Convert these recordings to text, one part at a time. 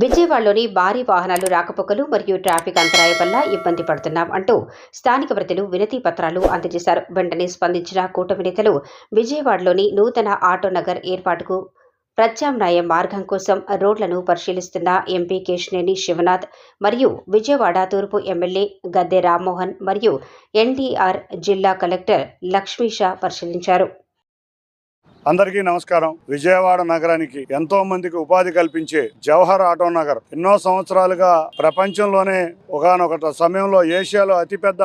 విజయవాడలోని భారీ వాహనాలు రాకపోకలు మరియు ట్రాఫిక్ అంతరాయం వల్ల ఇబ్బంది పడుతున్నాం అంటూ స్థానిక ప్రజలు వినతి పత్రాలు అందజేశారు. వెంటనే స్పందించిన కూటమి నేతలు విజయవాడలోని నూతన ఆటో నగర్ ఏర్పాటుకు ప్రత్యామ్నాయ మార్గం కోసం రోడ్లను పరిశీలిస్తున్న ఎంపీ కేశినేని శివనాథ్ మరియు విజయవాడ తూర్పు ఎమ్మెల్యే గద్దె రామ్మోహన్ మరియు ఎన్టీఆర్ జిల్లా కలెక్టర్ లక్ష్మీషా పరిశీలించారు. అందరికీ నమస్కారం. విజయవాడ నగరానికి ఎంతో మందికి ఉపాధి కల్పించే జవహర్ ఆటో నగర్ ఎన్నో సంవత్సరాలుగా ప్రపంచంలోనే ఒకానొక సమయంలో ఏషియాలో అతిపెద్ద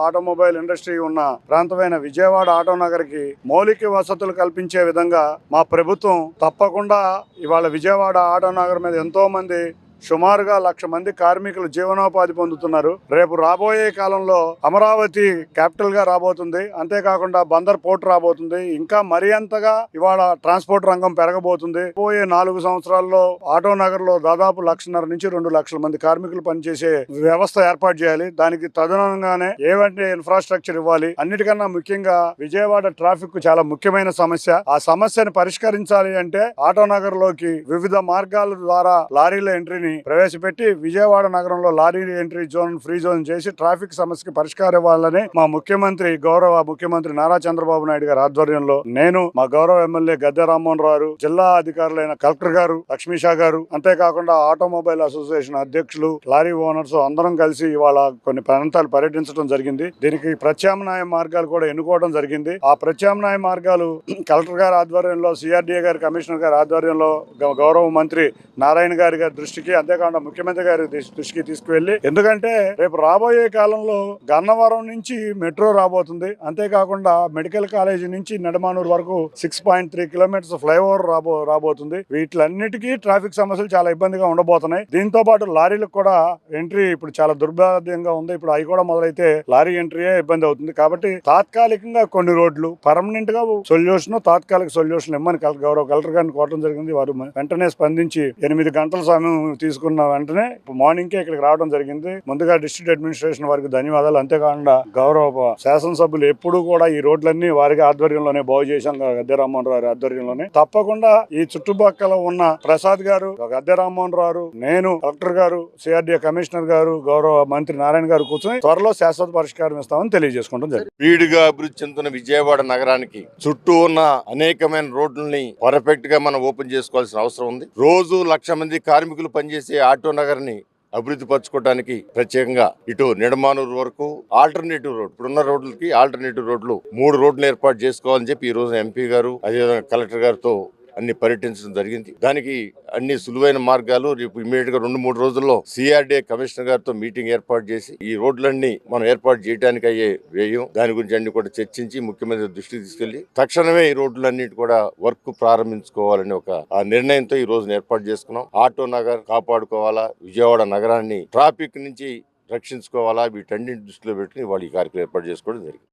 ఆటోమొబైల్ ఇండస్ట్రీ ఉన్న ప్రాంతమైన విజయవాడ ఆటో నగర్ కి మౌలిక వసతులు కల్పించే విధంగా మా ప్రభుత్వం తప్పకుండా ఇవాళ విజయవాడ ఆటో నగర్ మీద ఎంతో మంది సుమారుగా 1,00,000 మంది కార్మికులు జీవనోపాధి పొందుతున్నారు. రేపు రాబోయే కాలంలో అమరావతి క్యాపిటల్ గా రాబోతుంది. అంతేకాకుండా బందర్ పోర్ట్ రాబోతుంది. ఇంకా మరి అంతగా ఇవాళ ట్రాన్స్పోర్ట్ రంగం పెరగబోతుంది. పోయే 4 సంవత్సరాల్లో ఆటో నగర్ లో దాదాపు 1,50,000 నుంచి 2,00,000 మంది కార్మికులు పనిచేసే వ్యవస్థ ఏర్పాటు చేయాలి. దానికి తదనుగుణంగానే ఏవంటి ఇన్ఫ్రాస్ట్రక్చర్ ఇవ్వాలి. అన్నిటికన్నా ముఖ్యంగా విజయవాడ ట్రాఫిక్ చాలా ముఖ్యమైన సమస్య. ఆ సమస్యను పరిష్కరించాలి అంటే ఆటో నగర్ లోకి వివిధ మార్గాల ద్వారా లారీల ఎంట్రీని ప్రవేశపెట్టి విజయవాడ నగరంలో lorry entry zone free zone చేసి ట్రాఫిక్ సమస్యకి పరిష్కారం ఇవ్వాలని మా గౌరవ ముఖ్యమంత్రి నారా చంద్రబాబు నాయుడు గారి ఆధ్వర్యంలో నేను, మా గౌరవ ఎమ్మెల్యే గద్దె రామ్మోహన్ రావు, జిల్లా అధికారులైన కలెక్టర్ గారు, లక్ష్మీషా గారు, అంతేకాకుండా ఆటోమొబైల్ అసోసియేషన్ అధ్యక్షులు, లారీ ఓనర్స్ అందరం కలిసి ఇవాళ కొన్ని ప్రాంతాలు పర్యటించడం జరిగింది. దీనికి ప్రత్యామ్నాయ మార్గాలు కూడా ఎన్నుకోవడం జరిగింది. ఆ ప్రత్యామ్నాయ మార్గాలు కలెక్టర్ గారి ఆధ్వర్యంలో, సిఆర్డీఏ గారి కమిషనర్ గారి ఆధ్వర్యంలో గౌరవ మంత్రి నారాయణ గారి దృష్టికి, అంతేకాకుండా ముఖ్యమంత్రి గారి దృష్టికి తీసుకువెళ్లి, ఎందుకంటే రేపు రాబోయే కాలంలో గన్నవరం నుంచి మెట్రో రాబోతుంది. అంతేకాకుండా మెడికల్ కాలేజీ నుంచి నెడమానూరు వరకు 6.3 కిలోమీటర్స్ ఫ్లైఓవర్ రాబోతుంది. వీటిలన్నిటికీ ట్రాఫిక్ సమస్యలు చాలా ఇబ్బందిగా ఉండబోతున్నాయి. దీంతో పాటు లారీలకు కూడా ఎంట్రీ ఇప్పుడు చాలా దుర్భాగ్యంగా ఉంది. ఇప్పుడు అవి కూడా మొదలైతే లారీ ఎంట్రీయే ఇబ్బంది అవుతుంది. కాబట్టి తాత్కాలికంగా కొన్ని రోడ్లు, పర్మనెంట్ గా తాత్కాలిక సొల్యూషన్ ఇమ్మని గౌరవ కలెక్టర్ గారిని కోరడం జరిగింది. వారు వెంటనే స్పందించి 8 గంటల సమయం తీసుకున్న వెంటనే మార్నింగ్కే ఇక్కడికి రావడం జరిగింది. ముందుగా డిస్ట్రిక్ట్ అడ్మినిస్ట్రేషన్ వారికి ధన్యవాదాలు. అంతేకాకుండా గౌరవ శాసనసభ్యులు ఎప్పుడు కూడా ఈ రోడ్లన్నీ వారికి ఆధ్వర్యంలోనే బాగు చేశాం. గద్దె రామ్మోహన్ రావు ఆధ్వర్యంలోనే తప్పకుండా ఈ చుట్టుపక్కల ఉన్న ప్రసాద్ గారు, గద్దె రామ్మోహన్ రావు, నేను, కలెక్టర్ గారు, సిఆర్డీఏ కమిషనర్ గారు, గౌరవ మంత్రి నారాయణ గారు కూర్చొని త్వరలో శాశ్వత పరిష్కారం ఇస్తామని తెలియజేసుకుంటాం జరిగింది. స్పీడ్గా అభివృద్ధి చెందుతున్న విజయవాడ నగరానికి చుట్టూ ఉన్న అనేకమైన రోడ్లని పర్ఫెక్ట్ గా మనం ఓపెన్ చేసుకోవాల్సిన అవసరం ఉంది. రోజు 1,00,000 మంది కార్మికులు పనిచేసే ఆటో నగర్ ని అభివృద్ధి పరచుకోవడానికి ప్రత్యేకంగా ఇటు నిడమానూరు వరకు ఆల్టర్నేటివ్ రోడ్, ఇప్పుడున్న రోడ్లకి ఆల్టర్నేటివ్ రోడ్లు 3 రోడ్లు ఏర్పాటు చేసుకోవాలని చెప్పి ఈ రోజు ఎంపీ గారు, అదేవిధంగా కలెక్టర్ గారితో అన్ని పర్యటించడం జరిగింది. దానికి అన్ని సులువైన మార్గాలు రేపు ఇమీడియట్ గా 2-3 రోజుల్లో సిఆర్డీఏ కమిషనర్ గారితో మీటింగ్ ఏర్పాటు చేసి ఈ రోడ్లన్నీ మనం ఏర్పాటు చేయడానికి అయ్యే వ్యయం, దాని గురించి అన్ని కూడా చర్చించి ముఖ్యమంత్రి దృష్టికి తీసుకెళ్లి తక్షణమే ఈ రోడ్లన్నిటి కూడా వర్క్ ప్రారంభించుకోవాలని ఒక నిర్ణయంతో ఈ రోజున ఏర్పాటు చేసుకున్నాం. ఆటో నగర్ కాపాడుకోవాలా, విజయవాడ నగరాన్ని ట్రాఫిక్ నుంచి రక్షించుకోవాలా, వీటన్నింటి దృష్టిలో పెట్టుకుని వాళ్ళు ఈ కార్యక్రమం ఏర్పాటు చేసుకోవడం జరిగింది.